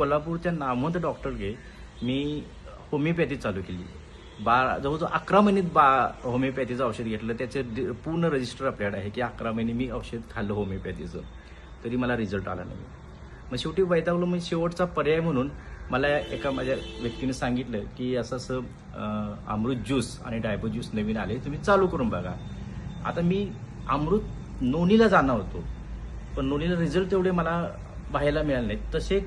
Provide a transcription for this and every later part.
कोल्हापूरच्या नामवंत डॉक्टरकडे मी होमिओपॅथी चालू केली. जवळजवळ 11 महिन्यात होमिओपॅथीचं औषध घेतलं. त्याचे पूर्ण रजिस्टर आपल्याकडे आहे की 11 महिने मी औषध खाल्लं होमिओपॅथीचं, तरी मला रिझल्ट आला नाही. मग शेवटी वैतागलो. मग शेवटचा पर्याय म्हणून मला एका माझ्या व्यक्तीने सांगितलं की असं अमृत ज्यूस आणि डायबो ज्यूस नवीन आले, तुम्ही चालू करून बघा. आता मी अमृत नोनीला जाणार होतो, पण नोनीला रिझल्ट तेवढे मला पाहायला मिळाले नाहीत. तसे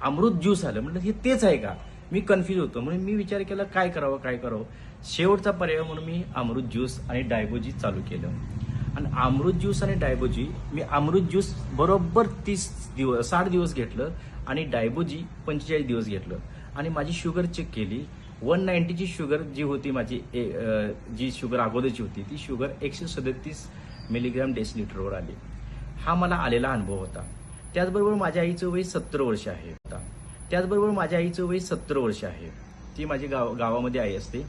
अमृत ज्यूस आलं. म्हटलं हे तेच आहे का? मी कन्फ्यूज होतो. म्हणून मी विचार केला काय करावं. शेवटचा पर्याय म्हणून मी अमृत ज्यूस आणि डायबोजी चालू केलं. आणि अमृत ज्यूस आणि डायबोजी, मी अमृत ज्यूस बरोबर 60 दिवस घेतलं आणि डायबोजी 45 दिवस घेतलं. आणि माझी शुगर चेक केली. 190ची शुगर जी होती माझी, जी शुगर अगोदरची होती, ती शुगर 137 मिलीग्रॅम डेसिलिटरवर आली. हा मला आलेला अनुभव होता. त्याचबरोबर माझ्या आईचं वय 70 वर्ष आहे. ती माझी गावामध्ये आई असते.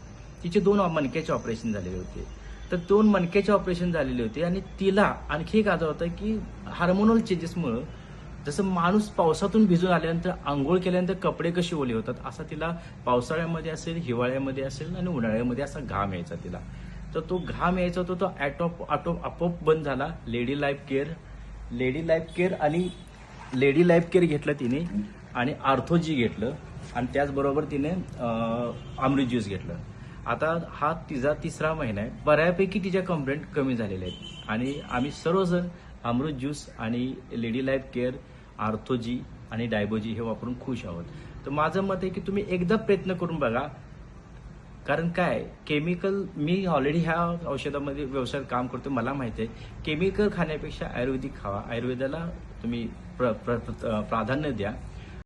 तिचे 2 मणक्याचे ऑपरेशन झालेले होते. तर 2 मणक्याचे ऑपरेशन झालेले होते आणि तिला आणखी एक आजार होता की हार्मोनल चेंजेसमुळं, जसं माणूस पावसातून भिजून आल्यानंतर आंघोळ केल्यानंतर कपडे कसे ओले होतात, असा तिला पावसाळ्यामध्ये असेल, हिवाळ्यामध्ये असेल आणि उन्हाळ्यामध्ये असा घाम यायचा तिला. तर तो घाम यायचा होता, तो आपोआप बंद झाला. लेडी लाईफ केअर घेतलं तिने आणि आर्थोजी घेतलं आणि त्याचबरोबर तिने अमृत ज्यूस घेतलं. आता हा तिचा 3रा महिना आहे. बऱ्यापैकी तिच्या कंप्लेंट कमी झालेल्या आहेत आणि आम्ही सर्वजण अमृत ज्यूस आणि लेडी लाईफ केअर, आर्थोजी आणि डायबोजी हे वापरून खुश आहोत. तर माझं मत आहे की तुम्ही एकदा प्रयत्न करून बघा. कारण काय, केमिकल, मी ऑलरेडी ह्या औषधामध्ये व्यवसायात काम करतो, मला माहिती आहे. केमिकल खाण्यापेक्षा आयुर्वेदिक खावा. आयुर्वेदाला तुम्ही प्राधान्य द्या.